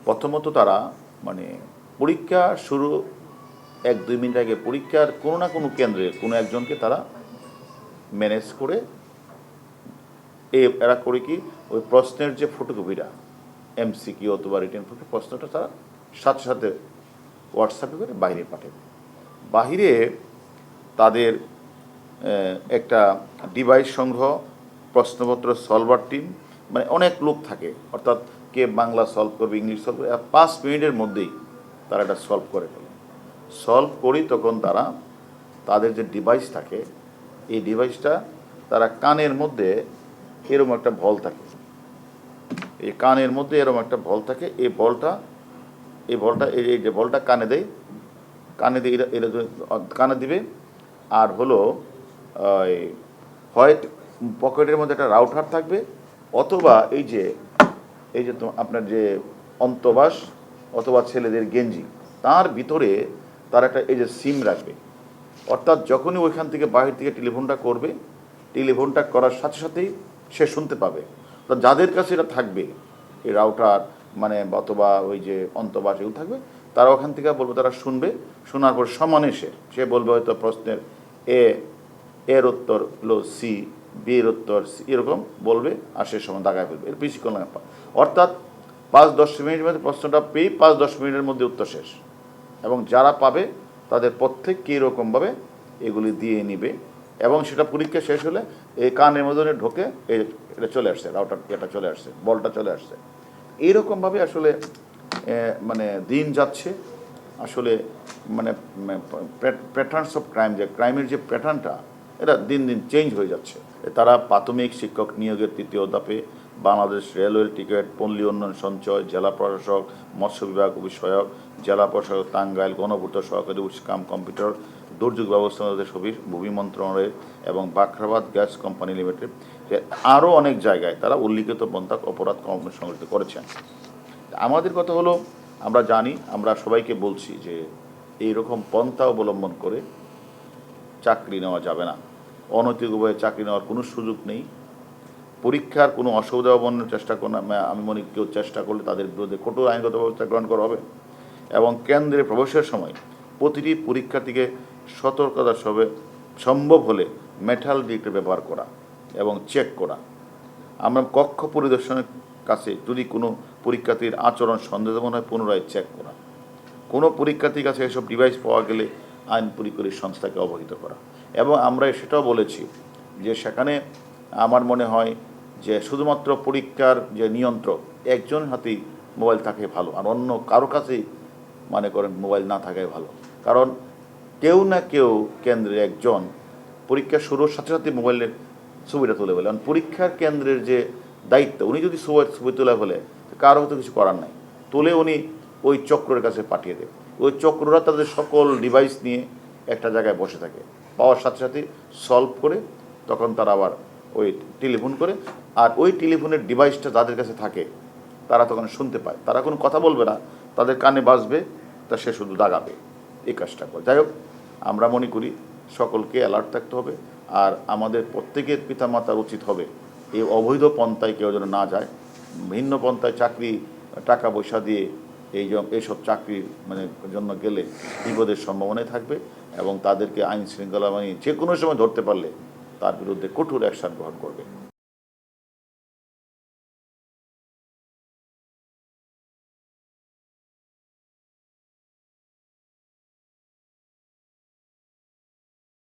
প্রথমত তারা মানে পরীক্ষা শুরু 1-2 মিনিট আগে পরীক্ষার কোনো না কোনো কেন্দ্রে কোনো একজনকে তারা ম্যানেজ করে এরা করে কি ওই প্রশ্নের যে ফটোকপিটা এমসিকিউ অথবা রিটেন প্রশ্নটা তারা সাথে সাথে হোয়াটসঅ্যাপে করে বাইরে পাঠাবে। বাহিরে তাদের একটা ডিভাইস সংগ্রহ, প্রশ্নপত্র সলভার টিম, মানে অনেক লোক থাকে, অর্থাৎ কে বাংলা সলভ করবে, ইংলিশ সলভ করবে, 5 মিনিটের মধ্যেই তারা এটা সলভ করে ফেলে। সলভ করি তখন তারা তাদের যে ডিভাইস থাকে এই ডিভাইসটা তারা কানের মধ্যে এরকম একটা বল থাকে, এই কানের মধ্যে এরকম একটা বল থাকে, এই বলটা এই যে বলটা কানে দেয়, কানে দিয়ে এরা কানে দিবে। আর হলো হয় পকেটের মধ্যে একটা রাউটার থাকবে, অথবা এই যে আপনার যে অন্তবাস অথবা ছেলেদের গেঞ্জি, তার ভিতরে তার একটা এই যে সিম রাখবে। অর্থাৎ যখনই ওইখান থেকে বাহির থেকে টেলিফোনটা করবে, টেলিফোনটা করার সাথে সাথেই সে শুনতে পাবে। তো যাদের কাছে এটা থাকবে এই রাউটার মানে অথবা ওই যে অন্তবাস এগুলো থাকবে, তারা ওখান থেকে বলবে, তারা শুনবে, শোনার পর সমানে সে বলবে হয়তো প্রশ্নের এর উত্তর হলো সি, বি এর উত্তর সি, এরকম বলবে, আর সে সময় দাগায় ফেলবে। এর বেশি কোনো ব্যাপার, অর্থাৎ 5-10 মিনিটের মধ্যে প্রশ্নটা পেয়ে 5-10 মিনিটের মধ্যে উত্তর শেষ। এবং যারা পাবে তাদের প্রত্যেককে এরকমভাবে এগুলি দিয়ে নিবে, এবং সেটা পরীক্ষা শেষ হলে এই কানের মধ্যে ঢোকে এটা চলে আসছে, রাউটার এটা চলে আসছে, বলটা চলে আসছে। এইরকমভাবে আসলে মানে দিন যাচ্ছে। আসলে মানে প্যাটার্নস অফ ক্রাইম, যে ক্রাইমের যে প্যাটার্নটা, এটা দিন দিন চেঞ্জ হয়ে যাচ্ছে। তারা প্রাথমিক শিক্ষক নিয়োগের 3য় ধাপে বাংলাদেশ রেলওয়ের টিকিট, পল্লী উন্নয়ন সঞ্চয়, জেলা প্রশাসক, মৎস্য বিভাগ বিষয়ক, জেলা প্রশাসক টাঙ্গাইল, গণপূর্ত সহকারী কাম কম্পিউটার, দুর্যোগ ব্যবস্থাপনা সবির, ভূমি মন্ত্রণালয়ের এবং বাখরাবাদ গ্যাস কোম্পানি লিমিটেড, আরও অনেক জায়গায় তারা উল্লিখিত পন্থা অপরাধ সংগঠিত করেছেন। আমাদের কথা হলো, আমরা জানি, আমরা সবাইকে বলছি যে এইরকম পন্থা অবলম্বন করে চাকরি নেওয়া যাবে না। অনৈতিক উপায়ে চাকরি নেওয়ার কোনো সুযোগ নেই। পরীক্ষার কোনো অসুবিধা অবলম্বনের চেষ্টা করুন, আমি মনে করি কেউ চেষ্টা করলে তাদের বিরুদ্ধে কঠোর আইনগত ব্যবস্থা গ্রহণ করা হবে। এবং কেন্দ্রে প্রবেশের সময় প্রতিটি পরীক্ষার্থীকে সতর্কতার সবে সম্ভব হলে মেটাল ডিটেক্টর ব্যবহার করা এবং চেক করা। আমরা কক্ষ পরিদর্শনের কাছে যদি কোনো পরীক্ষার্থীর আচরণ সন্দেহজনক হয় পুনরায় চেক করা। কোনো পরীক্ষার্থীর কাছে এসব ডিভাইস পাওয়া গেলে আইন পরীক্ষার সংস্থাকে অবহিত করা। এবং আমরা সেটাও বলেছি যে সেখানে আমার মনে হয় যে শুধুমাত্র পরীক্ষার যে নিয়ন্ত্রক একজন হাতেই মোবাইল থাকে ভালো, আর অন্য কারো কাছেই মনে করেন মোবাইল না থাকাই ভালো। কারণ কেউ না কেউ কেন্দ্রে একজন পরীক্ষা শুরুর সাথে সাথে মোবাইলের ছবিটা তুলে ফেলে। কারণ পরীক্ষার কেন্দ্রের যে দায়িত্ব, উনি যদি ছবি তুলে ফেলে কারো হয়তো কিছু করার নাই, তুলে উনি ওই চক্রের কাছে পাঠিয়ে দেয়। ওই চক্ররা তাদের সকল ডিভাইস নিয়ে একটা জায়গায় বসে থাকে, পাওয়ার সাথে সাথে সলভ করে তখন তারা আবার ওই টেলিফোন করে, আর ওই টেলিফোনের ডিভাইসটা যাদের কাছে থাকে তারা তখন শুনতে পায়, তারা কোনো কথা বলবে না, তাদের কানে বাজবে, তা সে শুধু দাগাবে, এই কাজটা করে। যাই হোক, আমরা মনে করি সকলকে অ্যালার্ট থাকতে হবে, আর আমাদের প্রত্যেকের পিতামাতার উচিত হবে এই অবৈধ পন্থায় কেউ যেন না যায়। ভিন্ন পন্থায় চাকরি টাকা পয়সা দিয়ে এইসব চাকরির মানে জন্য গেলে বিপদের সম্ভাবনাই থাকবে, এবং তাদেরকে আইন শৃঙ্খলা যে কোনো সময় ধরতে পারলে তার বিরুদ্ধে কঠোর অ্যাকশন গ্রহণ করবে।